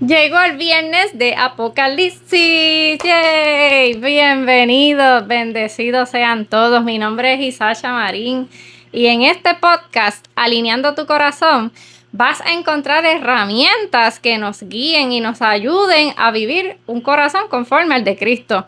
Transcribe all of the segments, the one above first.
Llegó el viernes de Apocalipsis. ¡Yay! Bienvenidos, bendecidos sean todos. Mi nombre es Isacha Marín y en este podcast, Alineando tu Corazón, vas a encontrar herramientas que nos guíen y nos ayuden a vivir un corazón conforme al de Cristo.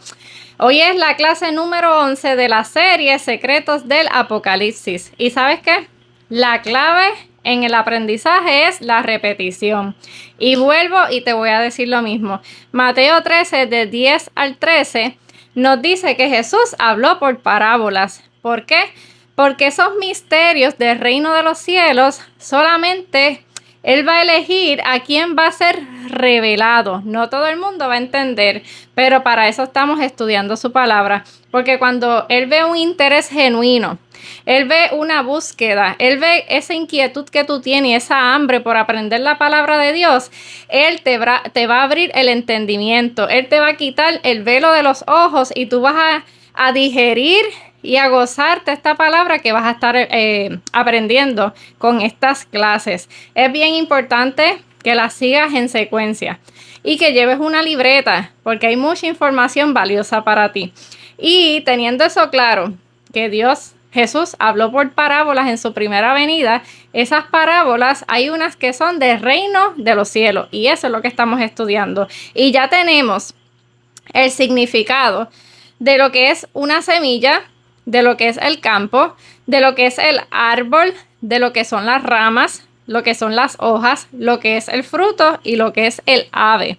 Hoy es la clase número 11 de la serie Secretos del Apocalipsis. ¿Y sabes qué? La clave en el aprendizaje es la repetición. Y vuelvo y te voy a decir lo mismo. Mateo 13, de 10 al 13, nos dice que Jesús habló por parábolas. ¿Por qué? Porque esos misterios del reino de los cielos solamente Él va a elegir a quién va a ser revelado. No todo el mundo va a entender, pero para eso estamos estudiando su palabra. Porque cuando Él ve un interés genuino, Él ve una búsqueda, Él ve esa inquietud que tú tienes, esa hambre por aprender la palabra de Dios, Él te va a abrir el entendimiento, Él te va a quitar el velo de los ojos y tú vas a digerir y a gozarte esta palabra que vas a estar aprendiendo con estas clases. Es bien importante que las sigas en secuencia y que lleves una libreta porque hay mucha información valiosa para ti. Y teniendo eso claro, que Jesús habló por parábolas en su primera venida. Esas parábolas hay unas que son del reino de los cielos y eso es lo que estamos estudiando. Y ya tenemos el significado de lo que es una semilla, de lo que es el campo, de lo que es el árbol, de lo que son las ramas, lo que son las hojas, lo que es el fruto y lo que es el ave.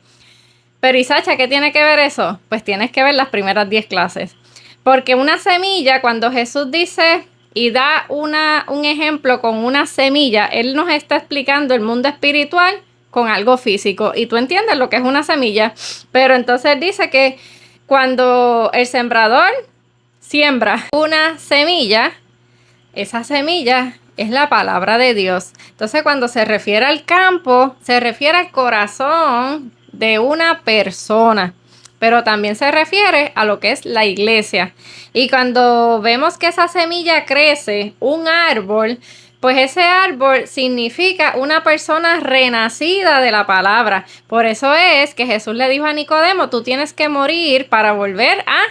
Pero Isacha, ¿qué tiene que ver eso? Pues tienes que ver las primeras 10 clases. Porque una semilla, cuando Jesús dice y da un ejemplo con una semilla, Él nos está explicando el mundo espiritual con algo físico. Y tú entiendes lo que es una semilla. Pero entonces dice que cuando el sembrador siembra una semilla, esa semilla es la palabra de Dios. Entonces, cuando se refiere al campo, se refiere al corazón de una persona, pero también se refiere a lo que es la iglesia. Y cuando vemos que esa semilla crece, un árbol, pues ese árbol significa una persona renacida de la palabra. Por eso es que Jesús le dijo a Nicodemo, tú tienes que morir para volver a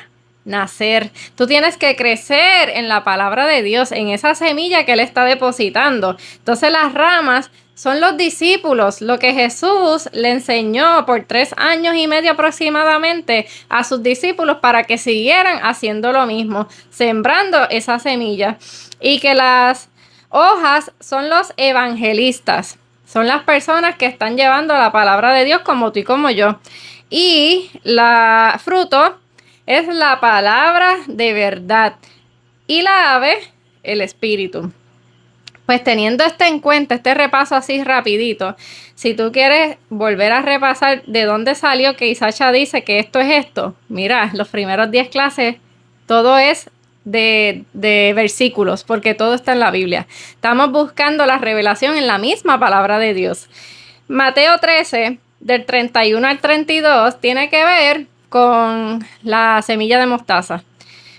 nacer. Tú tienes que crecer en la palabra de Dios, en esa semilla que Él está depositando. Entonces las ramas son los discípulos, lo que Jesús le enseñó por 3 años y medio aproximadamente a sus discípulos para que siguieran haciendo lo mismo, sembrando esa semilla. Y que las hojas son los evangelistas, son las personas que están llevando la palabra de Dios como tú y como yo. Y la fruto es la palabra de verdad. Y la ave, el espíritu. Pues teniendo esto en cuenta, este repaso así rapidito, si tú quieres volver a repasar de dónde salió que Isacha dice que esto es esto, mira, los primeros 10 clases, todo es de versículos, porque todo está en la Biblia. Estamos buscando la revelación en la misma palabra de Dios. Mateo 13, del 31 al 32, tiene que ver con la semilla de mostaza.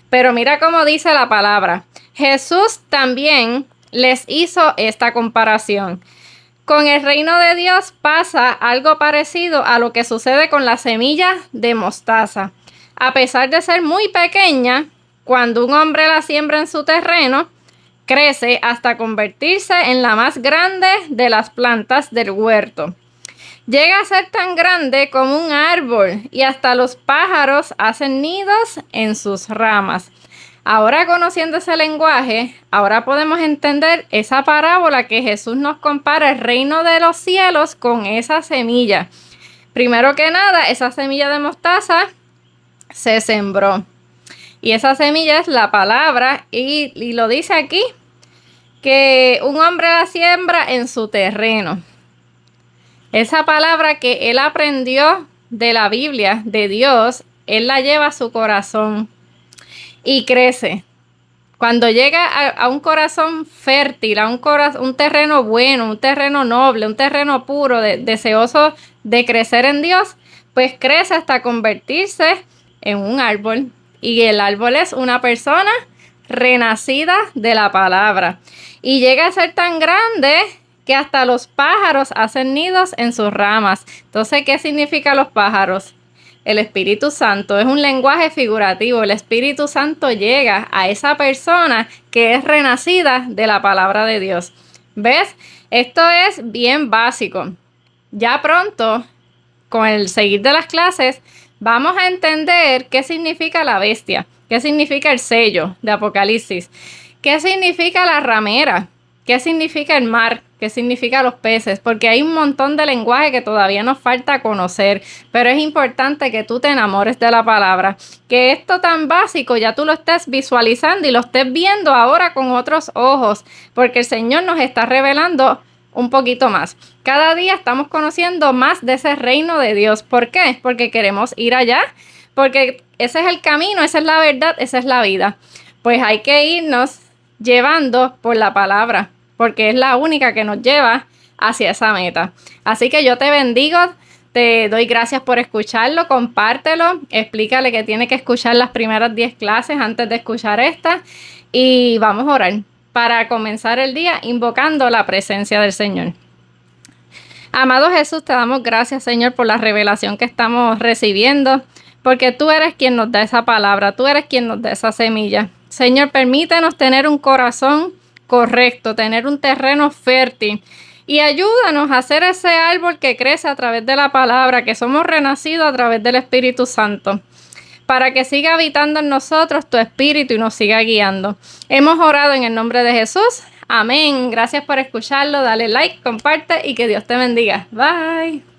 Pero mira cómo dice la palabra. Jesús también les hizo esta comparación. Con el reino de Dios pasa algo parecido a lo que sucede con la semilla de mostaza. A pesar de ser muy pequeña, cuando un hombre la siembra en su terreno, crece hasta convertirse en la más grande de las plantas del huerto. Llega a ser tan grande como un árbol y hasta los pájaros hacen nidos en sus ramas. Ahora conociendo ese lenguaje, ahora podemos entender esa parábola que Jesús nos compara el reino de los cielos con esa semilla. Primero que nada, esa semilla de mostaza se sembró. Y esa semilla es la palabra y lo dice aquí, que un hombre la siembra en su terreno. Esa palabra que él aprendió de la Biblia, de Dios, él la lleva a su corazón y crece. Cuando llega a un corazón fértil, a un terreno bueno, un terreno noble, un terreno puro, deseoso de crecer en Dios, pues crece hasta convertirse en un árbol. Y el árbol es una persona renacida de la palabra. Y llega a ser tan grande que hasta los pájaros hacen nidos en sus ramas. Entonces, ¿qué significa los pájaros? El Espíritu Santo es un lenguaje figurativo. El Espíritu Santo llega a esa persona que es renacida de la palabra de Dios. ¿Ves? Esto es bien básico. Ya pronto, con el seguir de las clases, vamos a entender qué significa la bestia, qué significa el sello de Apocalipsis, qué significa la ramera, qué significa el mar, qué significa los peces, porque hay un montón de lenguaje que todavía nos falta conocer, pero es importante que tú te enamores de la palabra, que esto tan básico ya tú lo estés visualizando y lo estés viendo ahora con otros ojos, porque el Señor nos está revelando un poquito más. Cada día estamos conociendo más de ese reino de Dios. ¿Por qué? Porque queremos ir allá, porque ese es el camino, esa es la verdad, esa es la vida. Pues hay que irnos llevando por la palabra, porque es la única que nos lleva hacia esa meta. Así que yo te bendigo, te doy gracias por escucharlo, compártelo, explícale que tiene que escuchar las primeras 10 clases antes de escuchar esta y vamos a orar para comenzar el día invocando la presencia del Señor. Amado Jesús, te damos gracias, Señor, por la revelación que estamos recibiendo, porque tú eres quien nos da esa palabra, tú eres quien nos da esa semilla. Señor, permítenos tener un corazón correcto, tener un terreno fértil y ayúdanos a hacer ese árbol que crece a través de la palabra, que somos renacidos a través del Espíritu Santo, para que siga habitando en nosotros tu Espíritu y nos siga guiando. Hemos orado en el nombre de Jesús. Amén. Gracias por escucharlo. Dale like, comparte y que Dios te bendiga. Bye.